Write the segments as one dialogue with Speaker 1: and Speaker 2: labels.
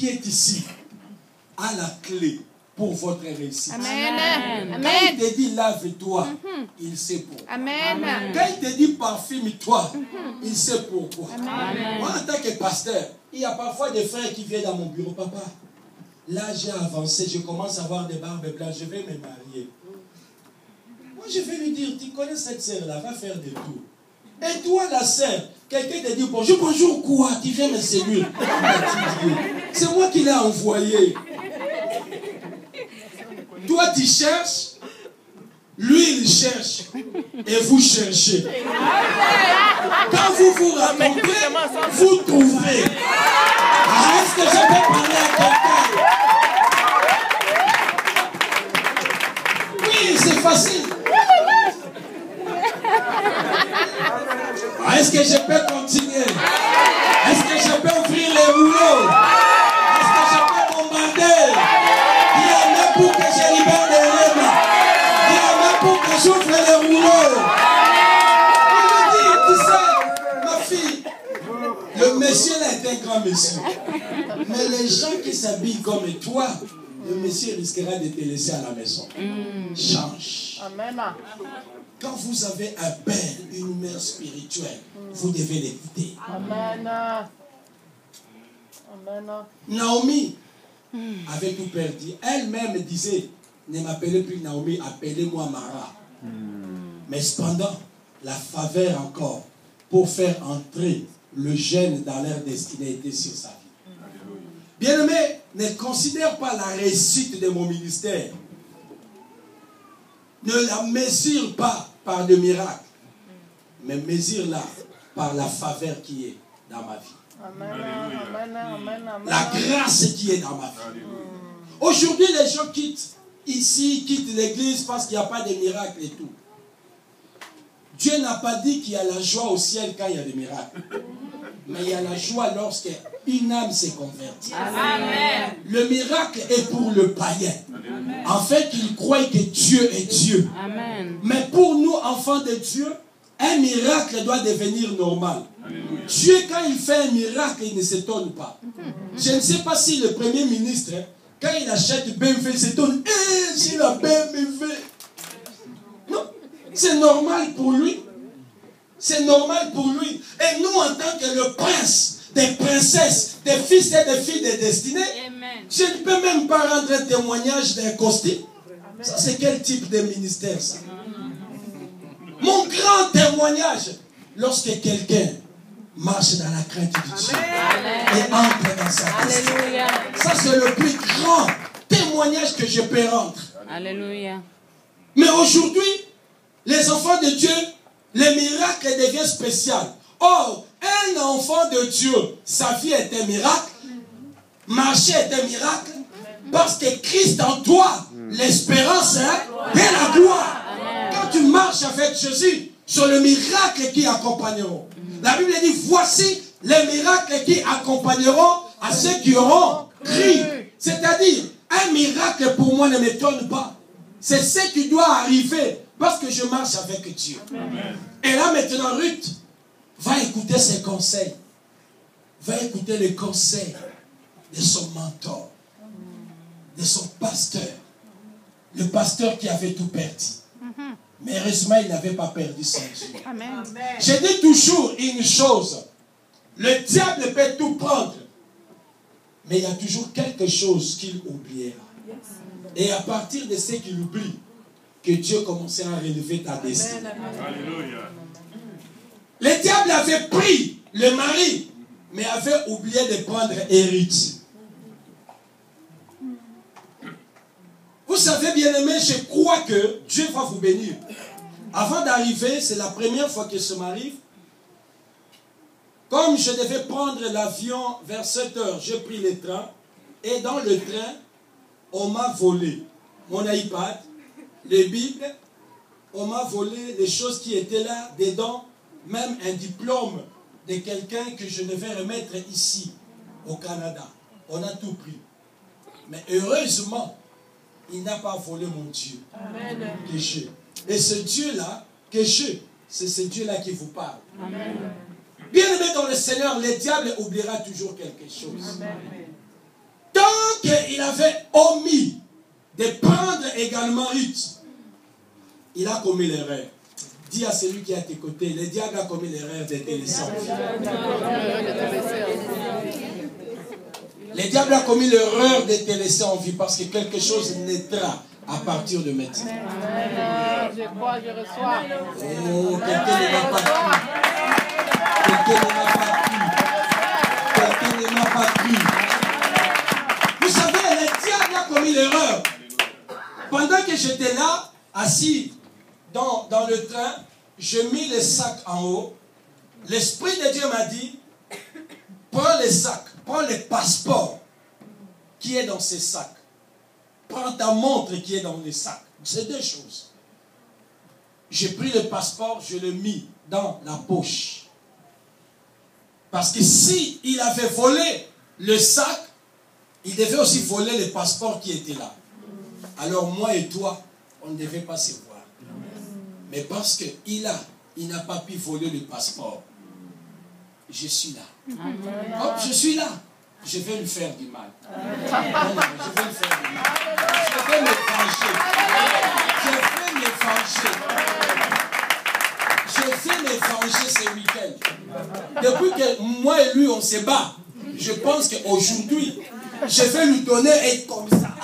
Speaker 1: qui est ici a la clé pour votre réussite.
Speaker 2: Amen.
Speaker 1: Quand il te dit lave-toi, il sait pourquoi.
Speaker 2: Amen.
Speaker 1: Quand il te dit parfume-toi, il sait pourquoi.
Speaker 2: Amen.
Speaker 1: Moi, en tant que pasteur, il y a parfois des frères qui viennent dans mon bureau. Papa, là j'ai avancé, je commence à avoir des barbes blanches, je vais me marier. Moi, je vais lui dire, tu connais cette sœur-là, va faire des tours. Et toi, la sœur, quelqu'un te dit bonjour, bonjour quoi? Tu viens me séduire. C'est moi qui l'ai envoyé. Toi, tu cherches, lui, il cherche, et vous cherchez. Quand vous vous rencontrez, vous trouvez. Ah, est-ce que je peux parler à quelqu'un? Oui, c'est facile. Ah, est-ce que je peux continuer? Est-ce que je peux ouvrir les rouleaux? Est-ce que je peux bombarder? Il y a même pour que je libère des rêves. Il y a même pour que j'ouvre les rouleaux. Il me dit, tu sais, ma fille, le monsieur là est un grand monsieur. Mais les gens qui s'habillent comme toi, le monsieur risquera de te laisser à la maison. Change.
Speaker 2: Amen.
Speaker 1: Quand vous avez un père, une mère spirituelle, vous devez l'écouter.
Speaker 2: Amen. Amen.
Speaker 1: Naomi avait tout perdu. Elle-même disait, ne m'appelez plus Naomi, appelez-moi Mara. Mais cependant, la faveur encore pour faire entrer le jeune dans leur destinée était sur sa vie. Bien-aimé, ne considère pas la réussite de mon ministère. Ne la mesure pas par des miracles, mais mesure-la par la faveur qui est dans ma vie.
Speaker 2: Amen. Amen. Amen.
Speaker 1: La grâce qui est dans ma vie. Aujourd'hui, les gens quittent ici, quittent l'église parce qu'il n'y a pas de miracles et tout. Dieu n'a pas dit qu'il y a la joie au ciel quand il y a des miracles. Mais il y a la joie lorsque une âme s'est convertie.
Speaker 2: Amen.
Speaker 1: Le miracle est pour le païen. Amen. En fait, il croit que Dieu est Dieu.
Speaker 2: Amen.
Speaker 1: Mais pour nous, enfants de Dieu, un miracle doit devenir normal. Alléluia. Dieu, quand il fait un miracle, il ne s'étonne pas. Je ne sais pas si le Premier ministre, quand il achète BMW, il s'étonne. J'ai la BMW. Non, c'est normal pour lui. C'est normal pour lui. Et nous, en tant que le prince, des princesses, des fils et des filles de destinée, je ne peux même pas rendre un témoignage d'un costume. Ça, c'est quel type de ministère, ça? Mon grand témoignage, lorsque quelqu'un marche dans la crainte du Dieu et entre dans sa destinée. Ça, c'est le plus grand témoignage que je peux rendre.
Speaker 2: Alléluia.
Speaker 1: Mais aujourd'hui, les enfants de Dieu, le miracle devient spécial. Or, un enfant de Dieu, sa vie est un miracle, marcher est un miracle, parce que Christ en toi, l'espérance de la gloire. Quand tu marches avec Jésus, c'est le miracle qui accompagneront. La Bible dit, voici les miracles qui accompagneront à ceux qui auront cru. C'est-à-dire, un miracle pour moi ne m'étonne pas. C'est ce qui doit arriver parce que je marche avec Dieu. Amen. Et là maintenant, Ruth va écouter ses conseils. Va écouter les conseils de son mentor, de son pasteur. Le pasteur qui avait tout perdu. Mais heureusement, il n'avait pas perdu son Dieu. Amen. Je dis toujours une chose. Le diable peut tout prendre. Mais il y a toujours quelque chose qu'il oubliera. Et à partir de ce qu'il oublie, que Dieu commençait à relever ta destinée. Alléluia. Le diable avait pris le mari, mais avait oublié de prendre Hérite. Vous savez, bien-aimés, je crois que Dieu va vous bénir. Avant d'arriver, c'est la première fois que ça m'arrive. Comme je devais prendre l'avion vers 7 heures, j'ai pris le train. Et dans le train, on m'a volé mon iPad, les Bibles, on m'a volé les choses qui étaient là, dedans, même un diplôme de quelqu'un que je devais remettre ici, au Canada. On a tout pris. Mais heureusement, il n'a pas volé mon Dieu. Amen. Que j'ai. Et ce Dieu-là, que j'ai, c'est ce Dieu-là qui vous parle. Amen. Bien aimé dans le Seigneur, le diable oubliera toujours quelque chose. Amen. qu'il avait omis de prendre également Ruth, il a commis l'erreur. Dis à celui qui est à tes côtés, le diable a commis l'erreur de te laisser en vie. Le diable a commis l'erreur de te laisser en vie parce que quelque chose naîtra à partir de maintenant.
Speaker 2: Je crois, je reçois.
Speaker 1: Oh, quelqu'un ne m'a pas cru. Quelqu'un ne m'a pas cru. Quelqu'un ne m'a pas cru. Vous savez, le diable a commis l'erreur. Pendant que j'étais là, assis dans le train, je mis le sac en haut. L'Esprit de Dieu m'a dit, prends le sac, prends le passeport qui est dans ce sac. Prends ta montre qui est dans le sac. C'est deux choses. J'ai pris le passeport, je l'ai mis dans la poche. Parce que si il avait volé le sac, il devait aussi voler le passeport qui était là. Alors moi et toi, on ne devait pas se voir. Mais parce qu'il n'a pas pu voler le passeport, je suis là. Hop, je suis là. Je vais lui faire du mal. Non, je vais lui faire du mal. Je vais me venger. Je vais me venger ce week-end. Depuis que moi et lui, on se bat, je pense qu'aujourd'hui, je vais lui donner être comme ça.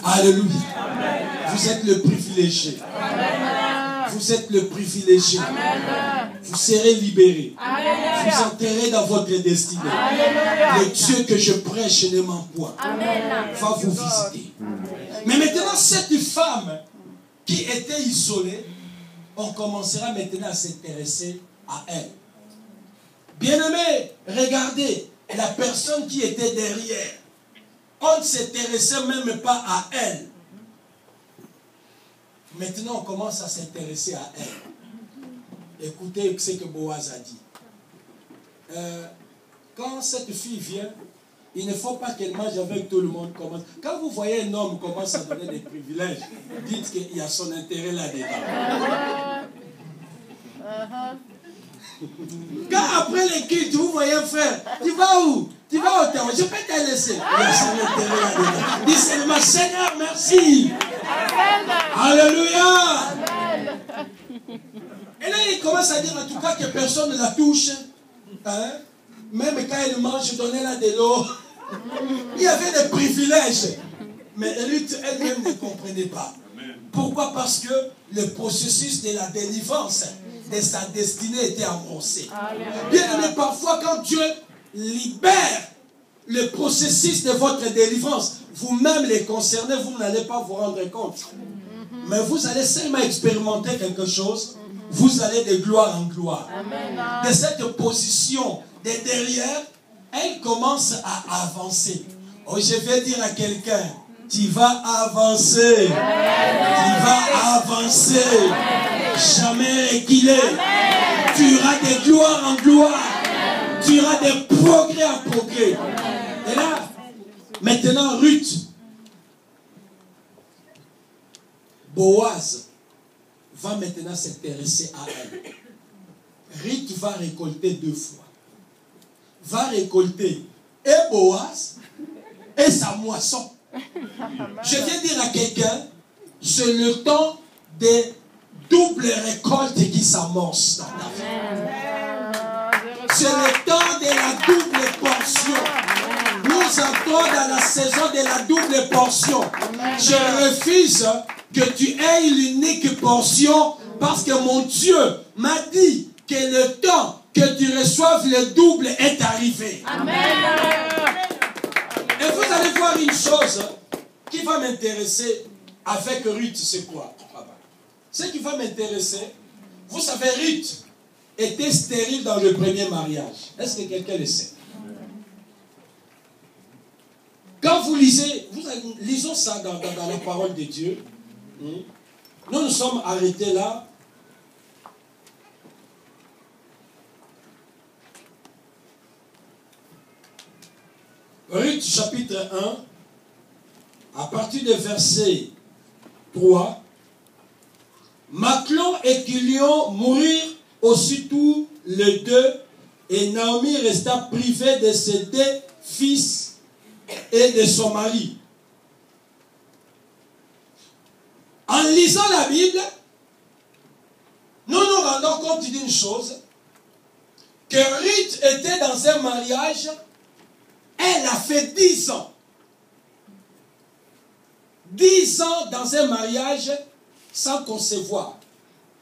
Speaker 1: Alléluia. Vous êtes le privilégié. Vous êtes le privilégié. Vous serez libéré. Vous entrerez dans votre destinée. Le Dieu que je prêche ne ment point. Va vous visiter. Mais maintenant, cette femme qui était isolée, on commencera maintenant à s'intéresser à elle. Bien-aimés, regardez la personne qui était derrière. On ne s'intéressait même pas à elle. Maintenant, on commence à s'intéresser à elle. Écoutez ce que Boaz a dit. Quand cette fille vient, il ne faut pas qu'elle mange avec tout le monde. Quand vous voyez un homme commence à donner des privilèges, dites qu'il y a son intérêt là-dedans. Quand après les cultes, vous voyez un frère, tu vas où? Tu vas au terrain, je peux te laisser. Il y a son intérêt là-dedans. Dis seulement, Seigneur, merci. Alléluia. Et là, il commence à dire en tout cas que personne ne la touche. Hein? Même quand elle mange, donnez-la de l'eau. Il y avait des privilèges. Mais Ruth elle-même ne comprenait pas. Pourquoi? Parce que le processus de la délivrance de sa destinée était amorcé. Bien aimé, parfois quand Dieu libère le processus de votre délivrance, vous-même les concernés, vous n'allez pas vous rendre compte. Mais vous allez seulement expérimenter quelque chose. Vous allez de gloire en gloire. De cette position de derrière, elle commence à avancer. Oh, je vais dire à quelqu'un, tu vas avancer. Tu vas avancer. Jamais reculer. Tu iras de gloire en gloire. Tu iras de progrès en progrès. Et là, maintenant, Ruth, Boaz va maintenant s'intéresser à elle. Ruth va récolter deux fois. Va récolter et Boaz et sa moisson. Je viens dire à quelqu'un, c'est le temps de double récolte qui s'amorce dans ta vie. C'est le temps de la double portion. Nous entrons dans la saison de la double portion. Je refuse que tu aies l'unique portion parce que mon Dieu m'a dit que le temps que tu reçoives le double est arrivé. Amen. Et vous allez voir une chose qui va m'intéresser avec Ruth, c'est quoi? Ce qui va m'intéresser, vous savez, Ruth était stérile dans le premier mariage. Est-ce que quelqu'un le sait? Quand vous lisez, lisons ça dans la parole de Dieu. Nous sommes arrêtés là. Ruth chapitre 1, à partir du verset 3. Machlon et Kilion mourirent aussitôt les deux, et Naomi resta privée de ses deux fils et de son mari. En lisant la Bible, nous nous rendons compte d'une chose, que Ruth était dans un mariage, elle a fait 10 ans. 10 ans dans un mariage sans concevoir,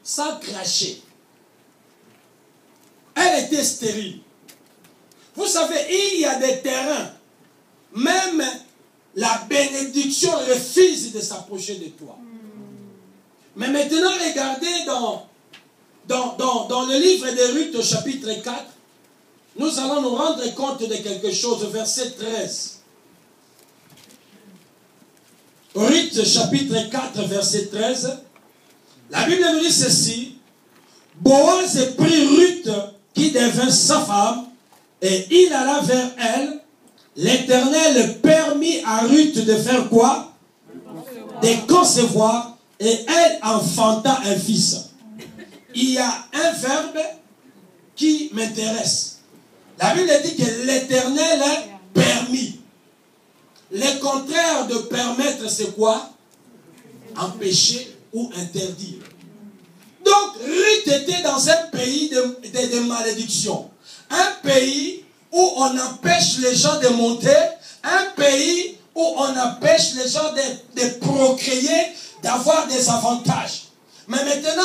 Speaker 1: sans cracher. Elle était stérile. Vous savez, il y a des terrains, même la bénédiction refuse de s'approcher de toi. Mais maintenant, regardez dans le livre de Ruth au chapitre 4, nous allons nous rendre compte de quelque chose, verset 13. Ruth chapitre 4, verset 13. La Bible nous dit ceci. Boaz prit Ruth qui devint sa femme et il alla vers elle. L'Éternel permit à Ruth de faire quoi? De concevoir. Et elle enfanta un fils. Il y a un verbe qui m'intéresse. La Bible dit que l'Éternel a permis. Le contraire de permettre, c'est quoi? Empêcher ou interdire. Donc, Ruth était dans un pays de malédiction. Un pays où on empêche les gens de monter. Un pays où on empêche les gens de procréer, d'avoir des avantages. Mais maintenant,